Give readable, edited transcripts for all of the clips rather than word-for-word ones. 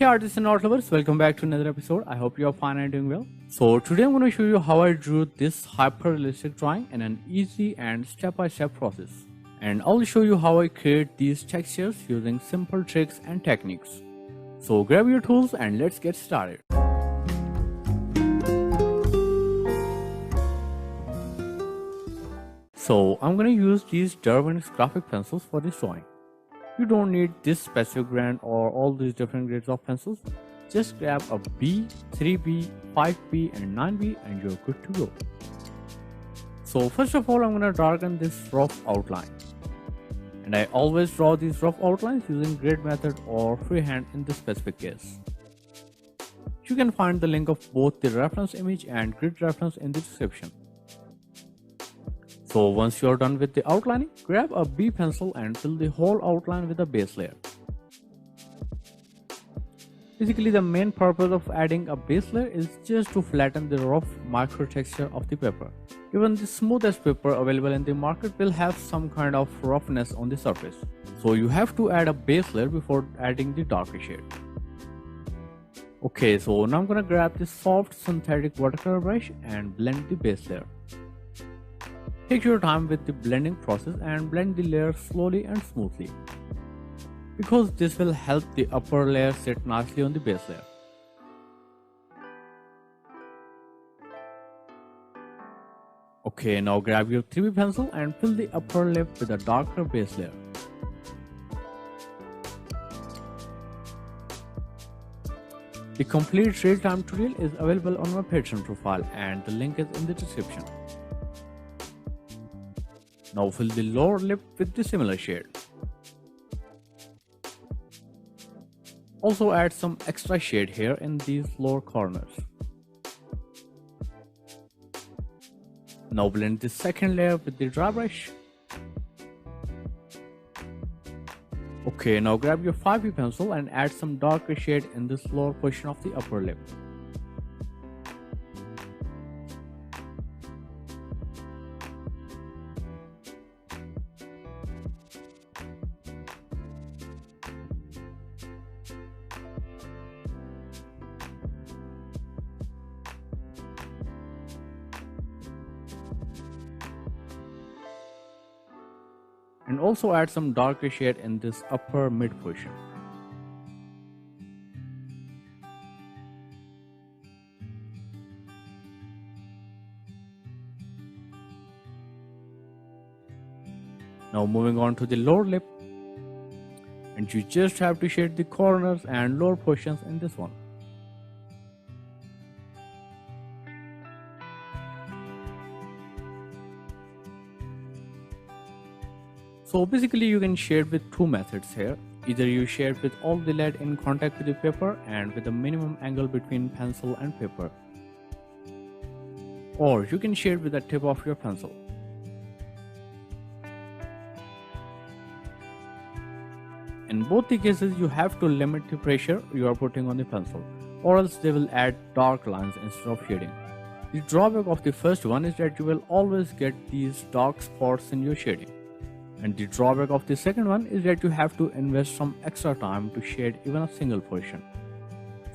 Hey artists and art lovers, welcome back to another episode. I hope you are fine and doing well. So today I'm going to show you how I drew this hyper-realistic drawing in an easy and step-by-step process. And I'll show you how I create these textures using simple tricks and techniques. So grab your tools and let's get started. So I'm going to use these Derwent's graphic pencils for this drawing. You don't need this specific brand or all these different grades of pencils. Just grab a B, 3B, 5B and 9B and you're good to go. So first of all I'm going to darken this rough outline. And I always draw these rough outlines using grid method or freehand in this specific case. You can find the link of both the reference image and grid reference in the description. So once you are done with the outlining, grab a B pencil and fill the whole outline with a base layer. Basically the main purpose of adding a base layer is just to flatten the rough micro texture of the paper. Even the smoothest paper available in the market will have some kind of roughness on the surface. So you have to add a base layer before adding the darker shade. Okay, so now I'm gonna grab this soft synthetic watercolor brush and blend the base layer. Take your time with the blending process and blend the layer slowly and smoothly, because this will help the upper layer sit nicely on the base layer. Okay, now grab your 3B pencil and fill the upper lip with a darker base layer. The complete real-time tutorial is available on my Patreon profile and the link is in the description. Now fill the lower lip with the similar shade. Also add some extra shade here in these lower corners. Now blend the second layer with the dry brush. Okay, now grab your 5B pencil and add some darker shade in this lower portion of the upper lip. And also add some darker shade in this upper mid portion. Now moving on to the lower lip, and you just have to shade the corners and lower portions in this one. So basically you can shade with two methods here. Either you shade with all the lead in contact with the paper and with a minimum angle between pencil and paper. Or you can shade with the tip of your pencil. In both the cases you have to limit the pressure you are putting on the pencil, or else they will add dark lines instead of shading. The drawback of the first one is that you will always get these dark spots in your shading. And the drawback of the second one is that you have to invest some extra time to shade even a single portion.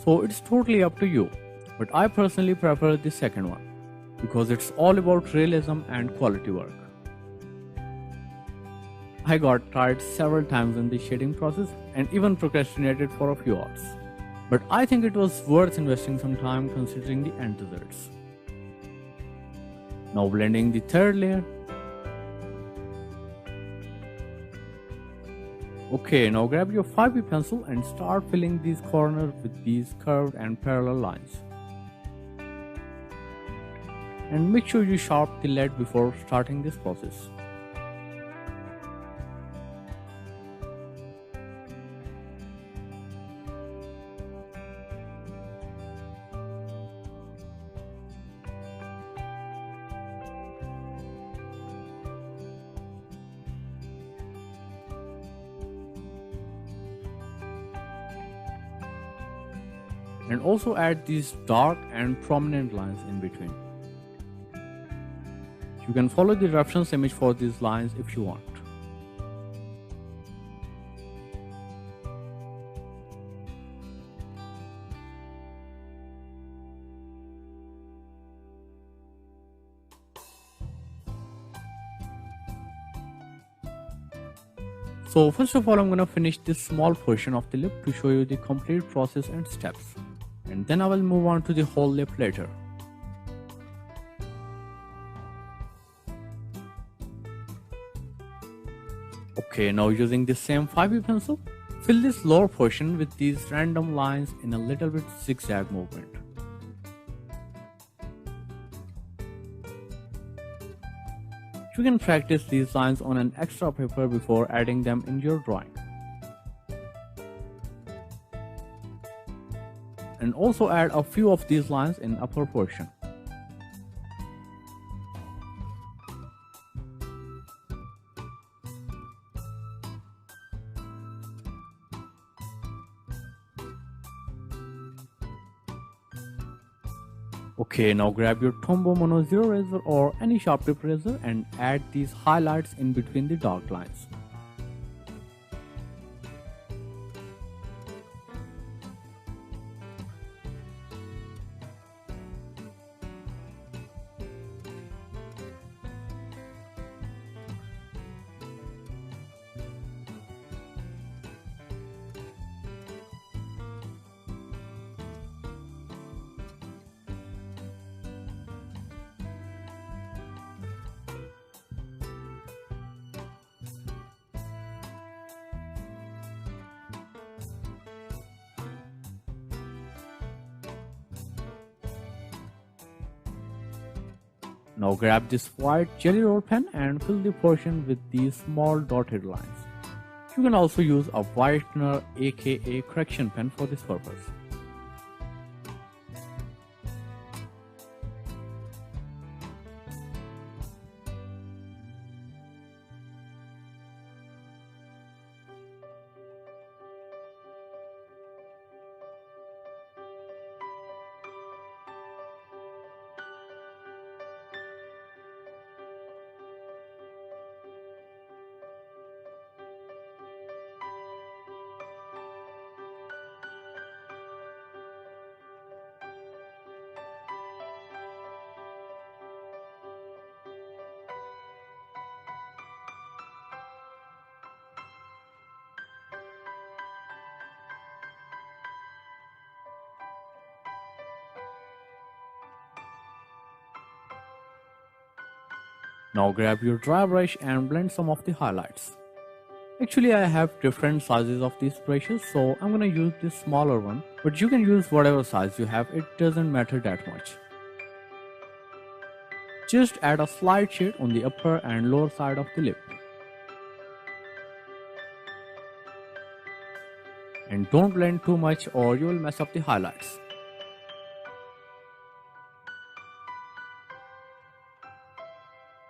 So it's totally up to you, but I personally prefer the second one, because it's all about realism and quality work. I got tired several times in the shading process and even procrastinated for a few hours. But I think it was worth investing some time considering the end results. Now blending the third layer. Okay, now grab your 5B pencil and start filling these corners with these curved and parallel lines. And make sure you sharpen the lead before starting this process. And also add these dark and prominent lines in between. You can follow the reference image for these lines if you want. So first of all, I'm gonna finish this small portion of the lip to show you the complete process and steps. And then I will move on to the whole lip later. Okay, now using the same 5B pencil, fill this lower portion with these random lines in a little bit zigzag movement. You can practice these lines on an extra paper before adding them in your drawing. And also add a few of these lines in upper portion. Okay, now grab your Tombow Mono Zero razor or any sharp tip razor and add these highlights in between the dark lines. Now grab this white jelly roll pen and fill the portion with these small dotted lines. You can also use a whitener aka correction pen for this purpose. Now grab your dry brush and blend some of the highlights. Actually, I have different sizes of these brushes, so I'm gonna use this smaller one, but you can use whatever size you have, it doesn't matter that much. Just add a slight shade on the upper and lower side of the lip. And don't blend too much or you will mess up the highlights.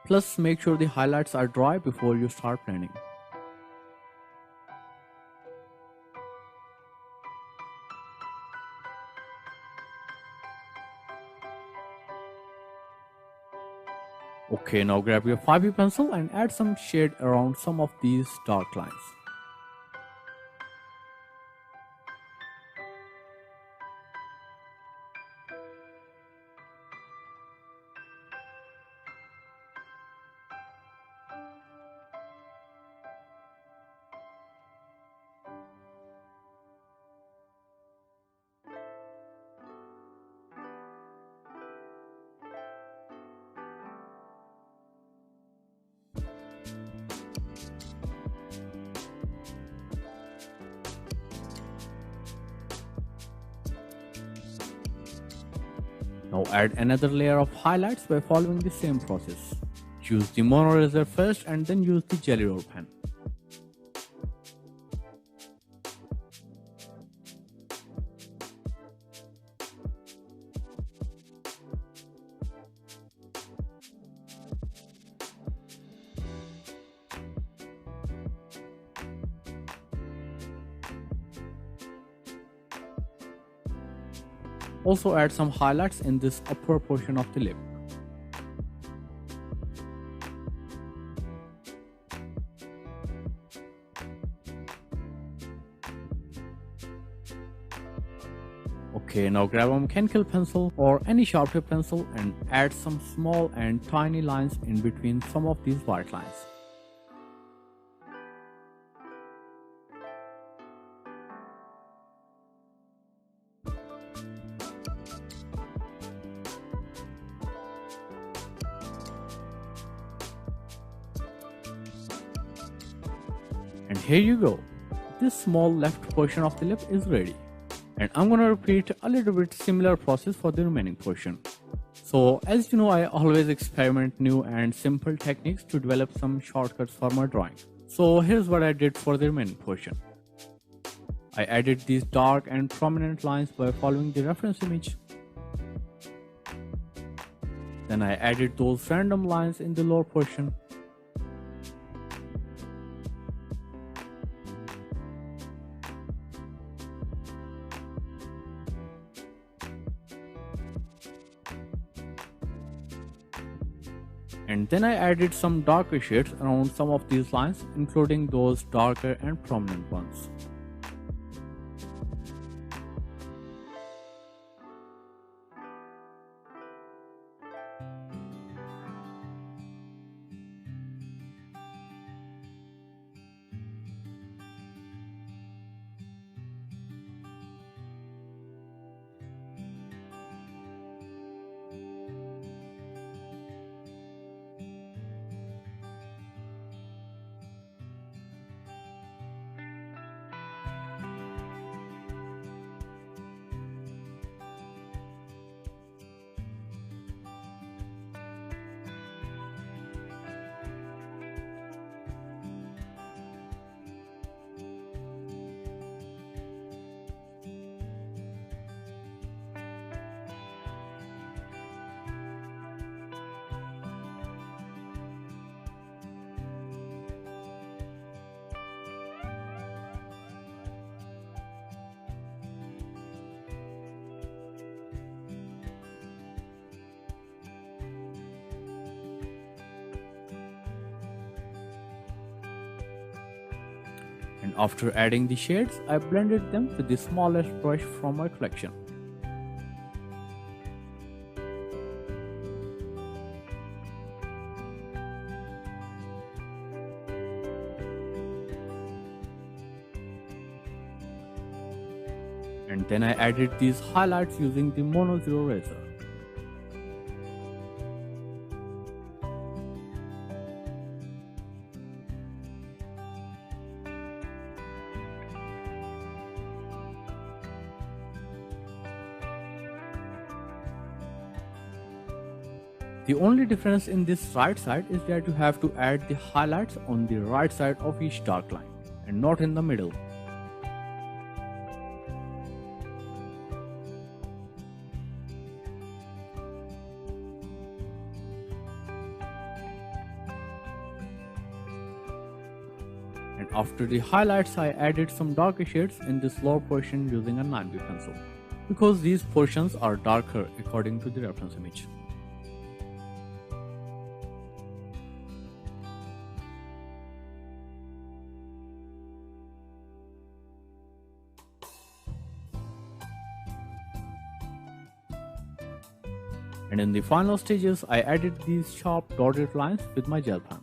Plus, make sure the highlights are dry before you start blending. Okay, now grab your 5B pencil and add some shade around some of these dark lines. Now add another layer of highlights by following the same process. Use the mono eraser first and then use the jelly roll pen. Also add some highlights in this upper portion of the lip. Okay, now grab a mechanical pencil or any sharp tip pencil and add some small and tiny lines in between some of these white lines. And here you go. This small left portion of the lip is ready. And I'm gonna repeat a little bit similar process for the remaining portion. So as you know, I always experiment new and simple techniques to develop some shortcuts for my drawing. So here's what I did for the remaining portion. I added these dark and prominent lines by following the reference image. Then I added those random lines in the lower portion. And then I added some darker shades around some of these lines, including those darker and prominent ones. And after adding the shades, I blended them with the smallest brush from my collection. And then I added these highlights using the Mono Zero razor. The only difference in this right side is that you have to add the highlights on the right side of each dark line and not in the middle. And after the highlights, I added some darker shades in this lower portion using a 9B pencil, because these portions are darker according to the reference image. And in the final stages, I added these sharp dotted lines with my gel pen.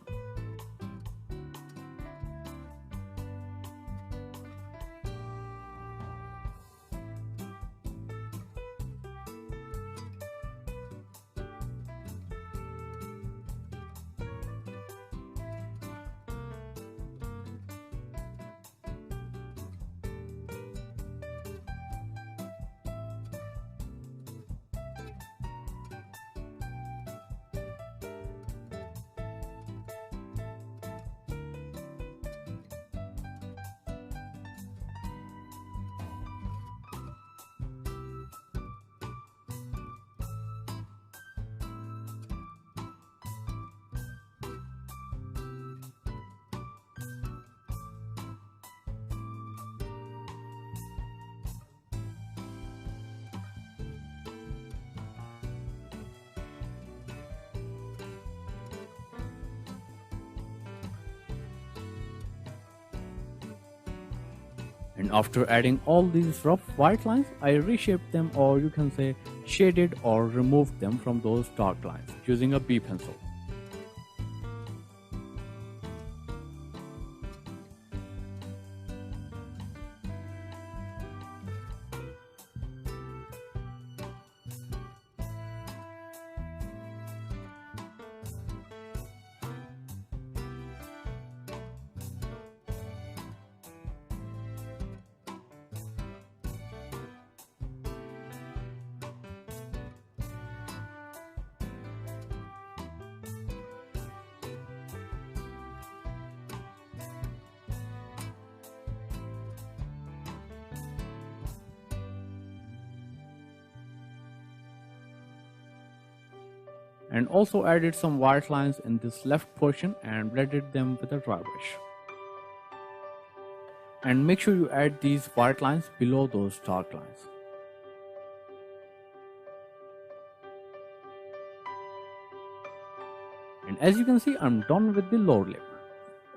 And after adding all these rough white lines, I reshaped them, or you can say shaded or removed them from those dark lines using a B pencil. And also added some white lines in this left portion and blended them with a dry brush. And make sure you add these white lines below those dark lines. And as you can see, I'm done with the lower lip.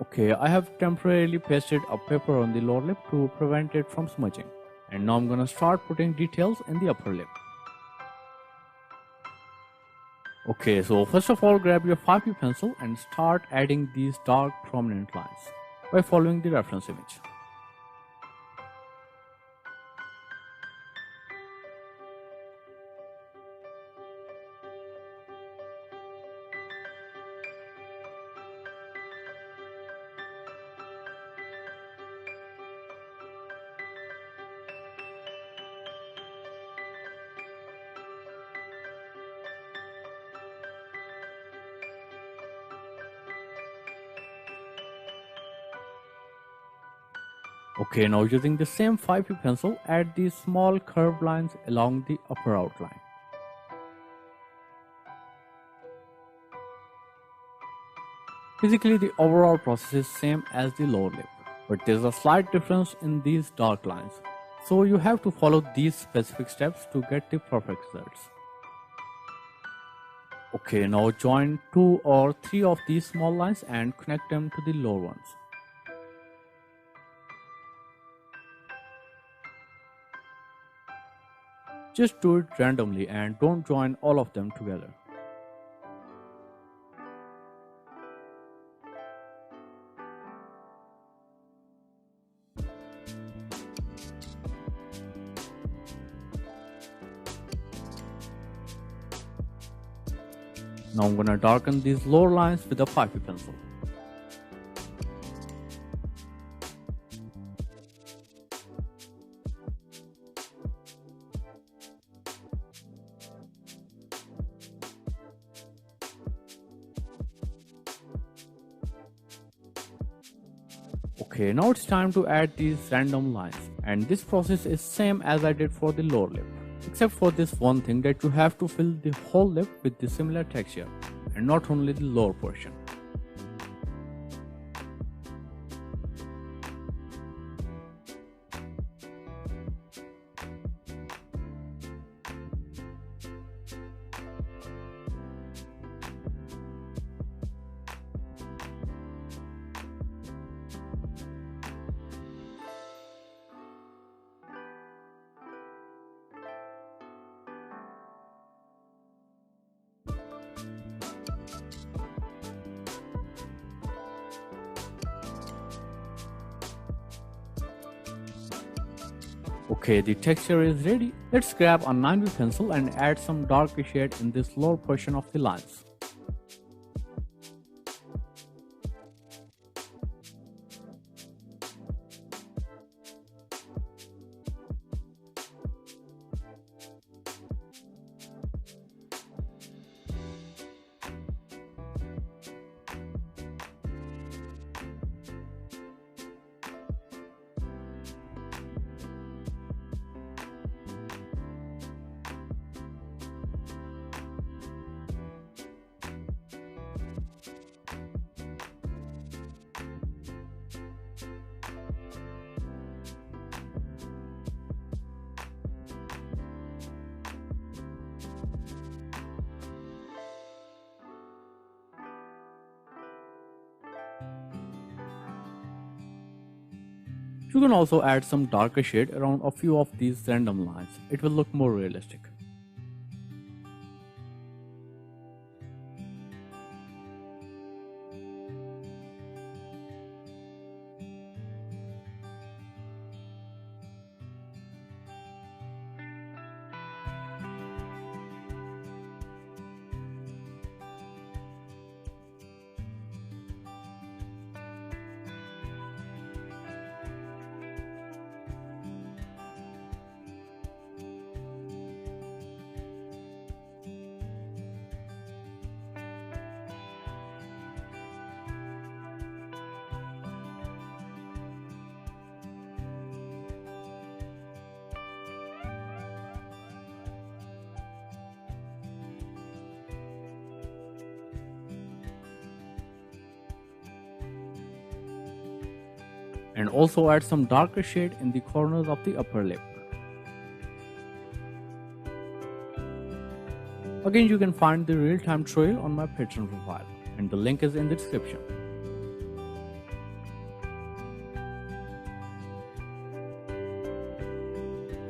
Okay, I have temporarily pasted a paper on the lower lip to prevent it from smudging. And now I'm gonna start putting details in the upper lip. Okay, so first of all, grab your 5B pencil and start adding these dark prominent lines by following the reference image. Okay, now using the same 5B pencil, add these small curved lines along the upper outline. Basically, the overall process is same as the lower lip, but there's a slight difference in these dark lines. So you have to follow these specific steps to get the perfect results. Okay, now join 2 or 3 of these small lines and connect them to the lower ones. Just do it randomly and don't join all of them together. Now I'm gonna darken these lower lines with a 5B pencil. Okay, now it's time to add these random lines, and this process is same as I did for the lower lip, except for this one thing that you have to fill the whole lip with the similar texture and not only the lower portion. Okay, the texture is ready. Let's grab a 9B pencil and add some darker shade in this lower portion of the lines. You can also add some darker shade around a few of these random lines. It will look more realistic. and also add some darker shade in the corners of the upper lip. Again, you can find the real-time tutorial on my Patreon profile, and the link is in the description.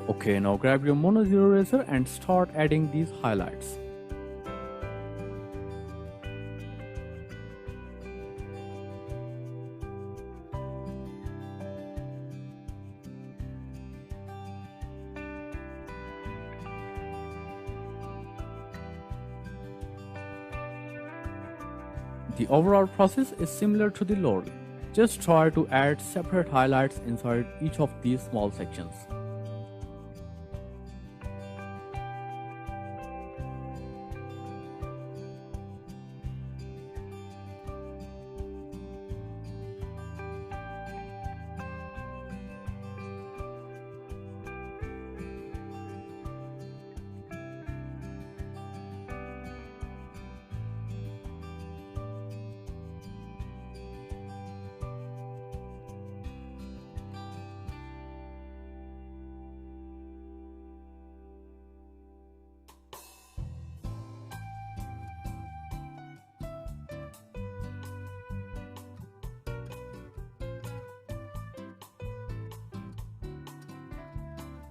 Okay, now grab your Mono Zero eraser and start adding these highlights. The overall process is similar to the lower lip. Just try to add separate highlights inside each of these small sections.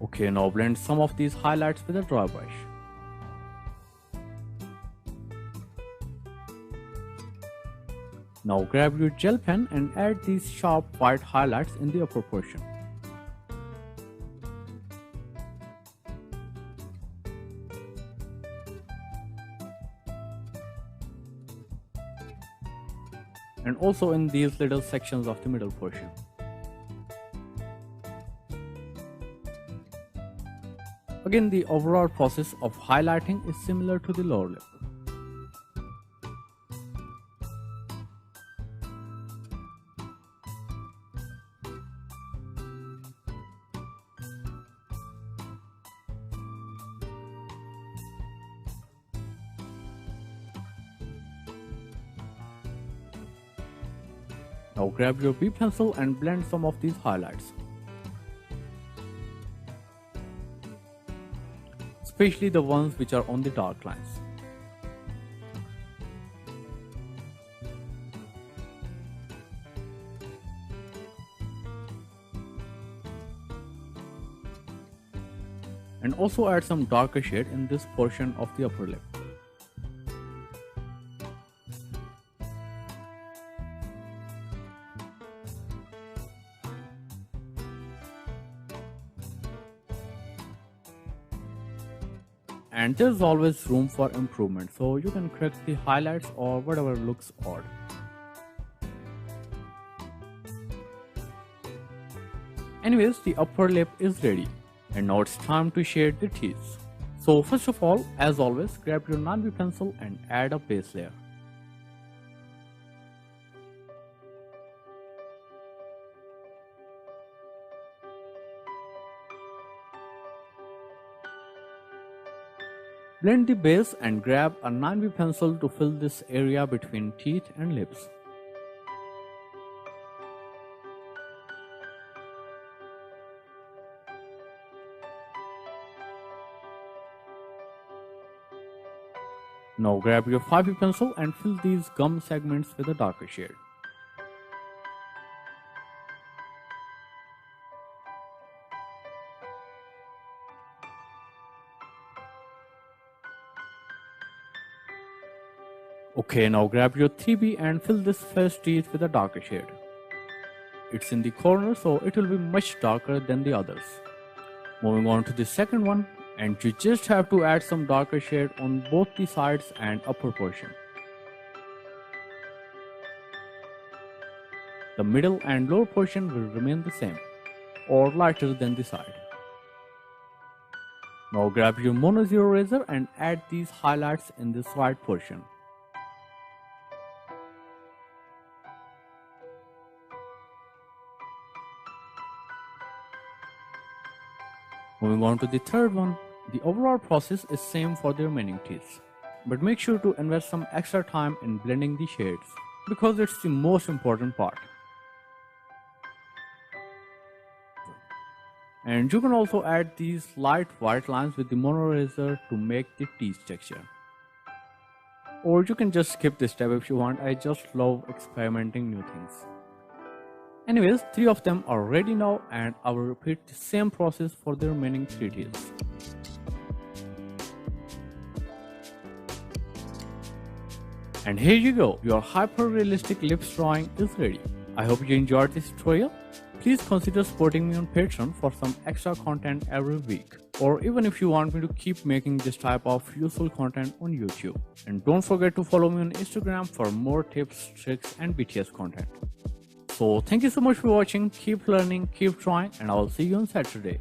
Okay, now blend some of these highlights with a dry brush. Now grab your gel pen and add these sharp white highlights in the upper portion. And also in these little sections of the middle portion. Again, the overall process of highlighting is similar to the lower lip. Now grab your B pencil and blend some of these highlights, especially the ones which are on the dark lines. And also add some darker shade in this portion of the upper lip. And there's always room for improvement, so you can correct the highlights or whatever looks odd. Anyways, the upper lip is ready, and now it's time to shade the teeth. So first of all, as always, grab your 9B pencil and add a base layer. Blend the base and grab a 9B pencil to fill this area between teeth and lips. Now grab your 5B pencil and fill these gum segments with a darker shade. Okay, now grab your 3B and fill this first teeth with a darker shade. It's in the corner, so it will be much darker than the others. Moving on to the second one, and you just have to add some darker shade on both the sides and upper portion. The middle and lower portion will remain the same, or lighter than the side. Now grab your Mono Zero eraser and add these highlights in this right portion. Moving on to the third one, the overall process is same for the remaining teeth, but make sure to invest some extra time in blending the shades, because it's the most important part. And you can also add these light white lines with the mono eraser to make the teeth texture. Or you can just skip this step if you want. I just love experimenting new things. Anyways, 3 of them are ready now, and I will repeat the same process for the remaining 3 teeth. And here you go, your hyper-realistic lips drawing is ready. I hope you enjoyed this tutorial. Please consider supporting me on Patreon for some extra content every week. Or even if you want me to keep making this type of useful content on YouTube. And don't forget to follow me on Instagram for more tips, tricks and BTS content. So thank you so much for watching, keep learning, keep trying, and I will see you on Saturday.